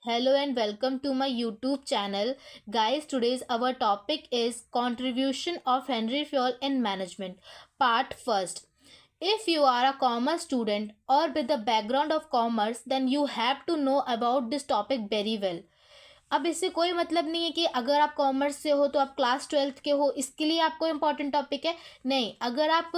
Hello and welcome to my YouTube channel. Guys, today's our topic is contribution of Henry Fayol in management. Part first. If you are a commerce student or with a background of commerce, then you have to know about this topic very well. अब इससे कोई मतलब नहीं है कि अगर आप commerce से हो तो आप क्लास ट्वेल्थ के हो, इसके लिए आपको इम्पॉर्टेंट टॉपिक है। नहीं, अगर आप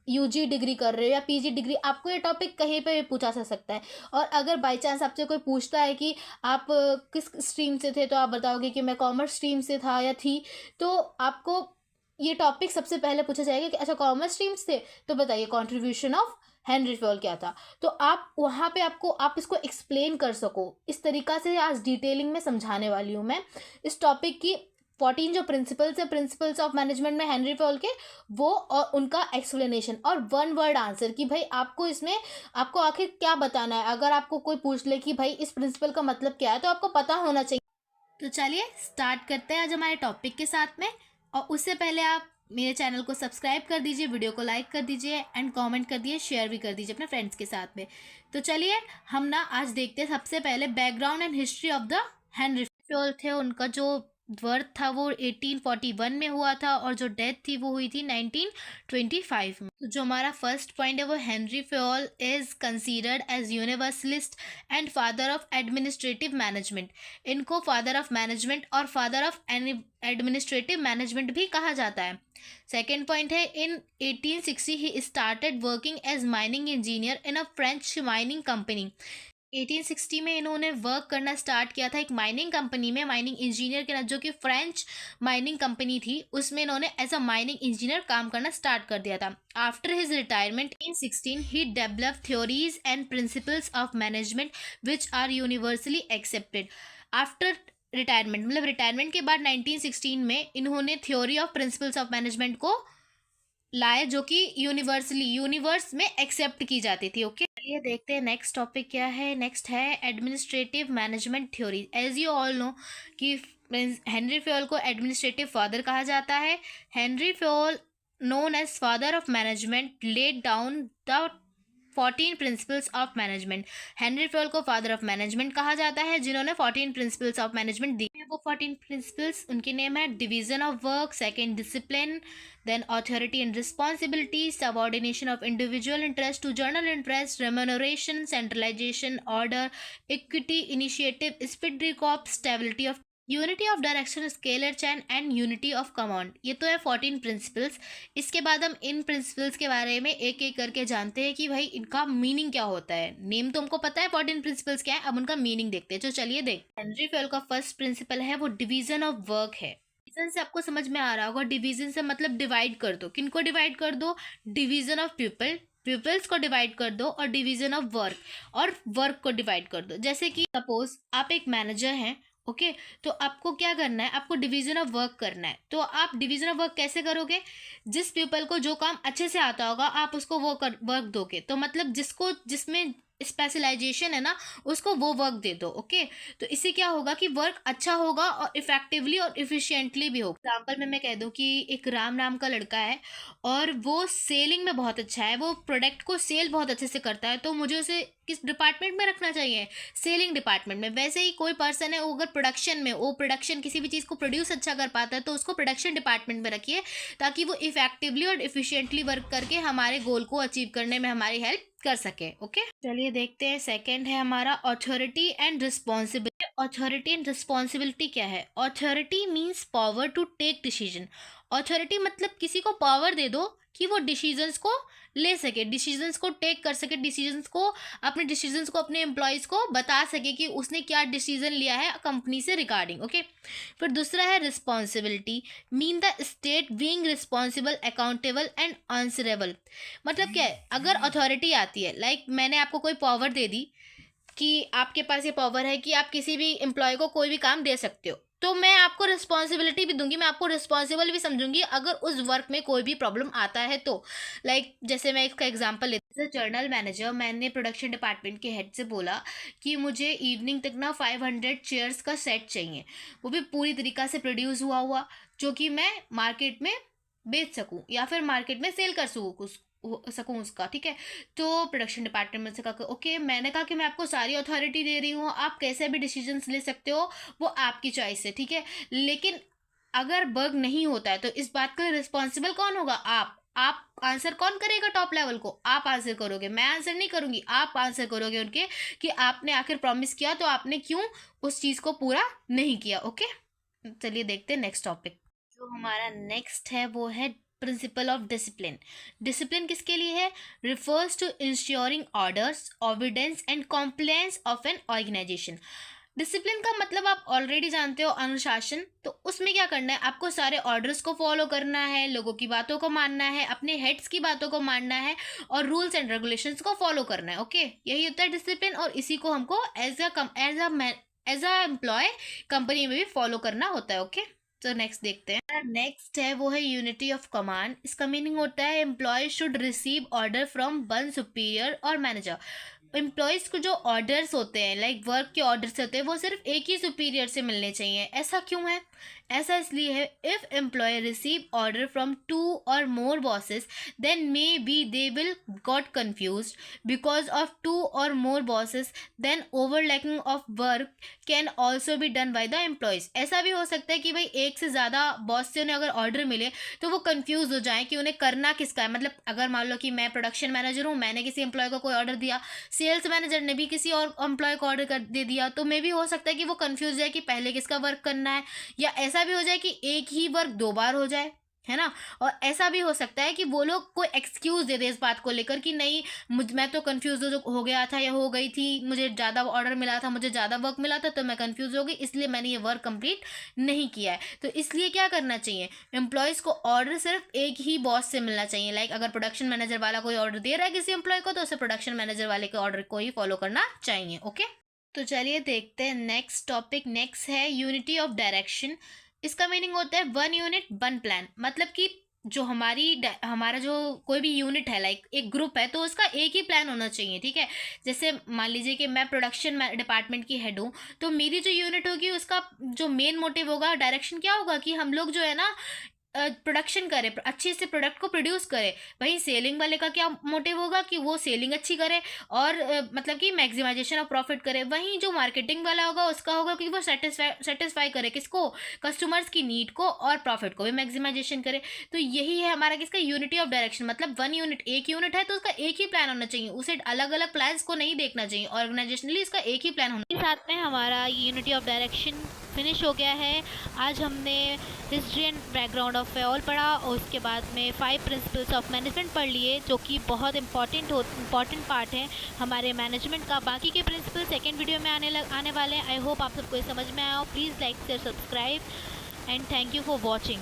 यूजी डिग्री कर रहे हो या पीजी डिग्री, आपको ये टॉपिक कहीं पे भी पूछा जा सकता है। और अगर बाई चांस आपसे कोई पूछता है कि आप किस स्ट्रीम से थे, तो आप बताओगे कि मैं कॉमर्स स्ट्रीम से था या थी, तो आपको ये टॉपिक सबसे पहले पूछा जाएगा कि अच्छा कॉमर्स स्ट्रीम्स थे, तो बताइए कॉन्ट्रीब्यूशन ऑफ हेनरी फयोल क्या था। तो आप वहाँ पे आप इसको एक्सप्लेन कर सको, इस तरीका से आज डिटेलिंग में समझाने वाली हूँ मैं इस टॉपिक की। 14 जो प्रिंसिपल्स है, प्रिंसिपल्स ऑफ मैनेजमेंट में हेनरी फयोल के, वो और उनका एक्सप्लेनेशन और वन वर्ड आंसर कि भाई आपको इसमें आपको आखिर क्या बताना है। अगर आपको कोई पूछ ले कि भाई इस प्रिंसिपल का मतलब क्या है, तो आपको पता होना चाहिए। तो चलिए स्टार्ट करते हैं आज हमारे टॉपिक के साथ में। और उससे पहले आप मेरे चैनल को सब्सक्राइब कर दीजिए, वीडियो को लाइक कर दीजिए एंड कमेंट कर दिए, शेयर भी कर दीजिए अपने फ्रेंड्स के साथ में। तो चलिए हम ना आज देखते हैं सबसे पहले background and history of the Henry Fayol थे। उनका जो बर्थ था वो 1841 में हुआ था और जो डेथ थी वो हुई थी 1925 में। तो जो हमारा फर्स्ट पॉइंट है वो Henri Fayol is considered as universalist and father of administrative management. इनको फादर ऑफ मैनेजमेंट और फादर ऑफ एडमिनिस्ट्रेटिव मैनेजमेंट भी कहा जाता है। सेकेंड पॉइंट है in 1860 he started working as mining engineer in a French mining company. 1860 में इन्होंने work करना स्टार्ट किया था एक माइनिंग कंपनी में, माइनिंग इंजीनियर के नाम, जो कि फ्रेंच माइनिंग कंपनी थी, उसमें इन्होंने एज अ माइनिंग इंजीनियर काम करना स्टार्ट कर दिया था। After his retirement in 16 he develop theories and principles of management which are universally accepted. After retirement मतलब रिटायरमेंट के बाद 1916 में इन्होंने theory of principles of management को लाए, जो कि यूनिवर्स में एक्सेप्ट की जाती थी। ओके, चलिए देखते हैं नेक्स्ट टॉपिक क्या है। नेक्स्ट है administrative management theory. As you all know कि हेनरी फयोल को एडमिनिस्ट्रेटिव फादर कहा जाता है। Henri Fayol known as father of management laid down the 14 principles of management. Henri Fayol को फादर ऑफ मैनेजमेंट कहा जाता है, जिन्होंने 14 प्रिंसिपल्स ऑफ मैनेजमेंट दी है। वो 14 प्रिंसिपल्स उनके नेम है division of work, second discipline, then authority and responsibility, subordination of individual interest to general interest, remuneration, centralization, order, equity, initiative, speed recop, stability of unity of direction, scalar chain and unity of command. ये तो है 14 principles. इसके बाद हम इन principles के बारे में एक एक करके जानते हैं कि भाई इनका मीनिंग क्या होता है। नेम तो हमको पता है 14 प्रिंसिपल्स क्या है, अब उनका मीनिंग देखते हैं। तो चलिए देखते हैं। हेनरी फयोल का फर्स्ट प्रिंसिपल है वो डिवीजन ऑफ वर्क है। डिवीजन से आपको समझ में आ रहा होगा, डिवीजन से मतलब डिवाइड कर दो। किनको डिवाइड कर दो? डिवीजन ऑफ पीपल्स को डिवाइड कर दो, और डिवीजन ऑफ वर्क को डिवाइड कर दो। जैसे कि सपोज आप एक मैनेजर हैं, ओके तो आपको क्या करना है, आपको डिवीजन ऑफ वर्क करना है। तो आप डिवीजन ऑफ वर्क कैसे करोगे? जिस पीपल को जो काम अच्छे से आता होगा आप उसको वो वर्क दोगे। तो मतलब जिसमें स्पेशलाइजेशन है ना, उसको वो वर्क दे दो। ओके, तो इससे क्या होगा कि वर्क अच्छा होगा और इफेक्टिवली और इफिशिएंटली भी होगा। एग्जाम्पल में मैं कह दूं कि एक राम नाम का लड़का है और वो सेलिंग में बहुत अच्छा है, वो प्रोडक्ट को सेल बहुत अच्छे से करता है, तो मुझे उसे किस डिपार्टमेंट में रखना चाहिए? सेलिंग डिपार्टमेंट में। वैसे ही कोई पर्सन है, वो अगर प्रोडक्शन में, वो प्रोडक्शन किसी भी चीज़ को प्रोड्यूस अच्छा कर पाता है, तो उसको प्रोडक्शन डिपार्टमेंट में रखिए, ताकि वो इफेक्टिवली और इफिशिएंटली वर्क करके हमारे गोल को अचीव करने में हमारी हेल्प कर सके। ओके, चलिए देखते हैं। सेकंड है हमारा authority and responsibility. Authority and responsibility क्या है? Authority means power to take decision. Authority मतलब किसी को पावर दे दो कि वो डिसीजंस को ले सके, डिसीजंस को टेक कर सके, अपने डिसीजंस को अपने एम्प्लॉयज़ को बता सके कि उसने क्या डिसीजन लिया है कंपनी से रिगार्डिंग। ओके, फिर दूसरा है responsibility, mean the state being responsible, accountable and answerable. मतलब क्या है, अगर अथॉरिटी आती है, लाइक मैंने आपको कोई पावर दे दी कि आपके पास ये पावर है कि आप किसी भी एम्प्लॉय को कोई भी काम दे सकते हो, तो मैं आपको रिस्पॉन्सिबिलिटी भी दूंगी, मैं आपको रिस्पॉन्सिबल भी समझूंगी अगर उस वर्क में कोई भी प्रॉब्लम आता है तो। लाइक जैसे मैं इसका एग्जांपल लेती हूँ, जर्नल मैनेजर, मैंने प्रोडक्शन डिपार्टमेंट के हेड से बोला कि मुझे इवनिंग तक ना 500 चेयर्स का सेट चाहिए, वो भी पूरी तरीक़ा से प्रोड्यूस हुआ जो कि मैं मार्केट में बेच सकूँ या फिर मार्केट में सेल कर सकूँ हो सकूँ उसका, ठीक है। तो प्रोडक्शन डिपार्टमेंट से कहा ओके, मैंने कहा कि मैं आपको सारी अथॉरिटी दे रही हूँ, आप कैसे भी डिसीजंस ले सकते हो, वो आपकी चॉइस है, ठीक है। लेकिन अगर बग नहीं होता है तो इस बात का रिस्पॉन्सिबल कौन होगा? आप आंसर कौन करेगा? टॉप लेवल को आप आंसर करोगे, मैं आंसर नहीं करूंगी, आप आंसर करोगे उनके, कि आपने आखिर प्रॉमिस किया तो आपने क्यों उस चीज को पूरा नहीं किया। ओके, चलिए देखते हैं नेक्स्ट टॉपिक। जो हमारा नेक्स्ट है वो है प्रिंसिपल ऑफ डिसिप्लिन। डिसिप्लिन किसके लिए है? Refers to ensuring orders, obedience and compliance of an organisation. Discipline का मतलब आप ऑलरेडी जानते हो, अनुशासन। तो उसमें क्या करना है? आपको सारे ऑर्डर्स को फॉलो करना है, लोगों की बातों को मानना है, अपने हेड्स की बातों को मानना है, और रूल्स एंड रेगुलेशंस को फॉलो करना है। ओके, यही होता है डिसिप्लिन, और इसी को हमको एज अ एम्प्लॉय कंपनी में भी फॉलो करना होता है। ओके, तो नेक्स्ट देखते हैं। नेक्स्ट है वो है यूनिटी ऑफ कमांड। इसका मीनिंग होता है employ should receive order from one superior और मैनेजर। एम्प्लॉयज़ को जो ऑर्डर्स होते हैं, लाइक वर्क के ऑर्डर्स होते हैं, वो सिर्फ एक ही सुपीरियर से मिलने चाहिए। ऐसा क्यों है? ऐसा इसलिए है, if employ receive order from two or more bosses then may be they will got confuse because of two or more bosses, then overlapping of work can also be done by the employees. ऐसा भी हो सकता है कि भाई एक से ज़्यादा बॉस से उन्हें अगर ऑर्डर मिले तो वो कंफ्यूज हो जाएं कि उन्हें करना किसका है। मतलब अगर मान लो कि मैं प्रोडक्शन मैनेजर हूँ, मैंने किसी एम्प्लॉय को कोई ऑर्डर दिया, सेल्स मैनेजर ने भी किसी और एम्प्लॉय को ऑर्डर कर दे दिया, तो मे भी हो सकता है कि वो कंफ्यूज जाए कि पहले किसका वर्क करना है, या ऐसा भी हो जाए कि एक ही वर्क दो बार हो जाए, है ना। और ऐसा भी हो सकता है कि वो लोग कोई एक्सक्यूज दे दे इस बात को लेकर कि नहीं, मैं तो कंफ्यूज हो गया था या हो गई थी, मुझे ज़्यादा ऑर्डर मिला था, मुझे ज़्यादा वर्क मिला था, तो मैं कंफ्यूज हो गई, इसलिए मैंने ये वर्क कंप्लीट नहीं किया है। तो इसलिए क्या करना चाहिए? एम्प्लॉयज़ को ऑर्डर सिर्फ एक ही बॉस से मिलना चाहिए। लाइक अगर प्रोडक्शन मैनेजर वाला कोई ऑर्डर दे रहा है किसी एम्प्लॉय को, तो उसे प्रोडक्शन मैनेजर वाले के ऑर्डर को ही फॉलो करना चाहिए। ओके, तो चलिए देखते हैं नेक्स्ट टॉपिक। नेक्स्ट है यूनिटी ऑफ डायरेक्शन। इसका मीनिंग होता है वन यूनिट वन प्लान। मतलब कि जो हमारा जो कोई भी यूनिट है, लाइक एक ग्रुप है, तो उसका एक ही प्लान होना चाहिए, ठीक है। जैसे मान लीजिए कि मैं प्रोडक्शन डिपार्टमेंट की हेड हूँ, तो मेरी जो यूनिट होगी उसका जो मेन मोटिव होगा, डायरेक्शन क्या होगा, कि हम लोग जो है ना प्रोडक्शन करे, अच्छे से प्रोडक्ट को प्रोड्यूस करे। वहीं सेलिंग वाले का क्या मोटिव होगा कि वो सेलिंग अच्छी करे और मतलब कि मैक्सिमाइजेशन ऑफ प्रॉफिट करे। वहीं जो मार्केटिंग वाला होगा उसका होगा कि वो सेटिस्फाई करे किसको? कस्टमर्स की नीड को, और प्रॉफिट को भी मैक्सिमाइजेशन करे। तो यही है हमारा किसका? Unity of direction. मतलब वन यूनिट, एक यूनिट है तो उसका एक ही प्लान होना चाहिए, उसे अलग अलग प्लान्स को नहीं देखना चाहिए। ऑर्गेनाइजेशनली इसका एक ही प्लान होना। साथ में हमारा यूनिटी ऑफ डायरेक्शन फिनिश हो गया है। आज हमने हिस्ट्री एंड बैकग्राउंड ऑफ फेओल पढ़ा, और उसके बाद में 5 प्रिंसिपल्स ऑफ मैनेजमेंट पढ़ लिए, जो कि बहुत इंपॉर्टेंट पार्ट है हमारे मैनेजमेंट का। बाकी के प्रिंसिपल सेकेंड वीडियो में आने वाले हैं। आई होप आप सबको ये समझ में आया हो। Please like share subscribe and thank you for watching.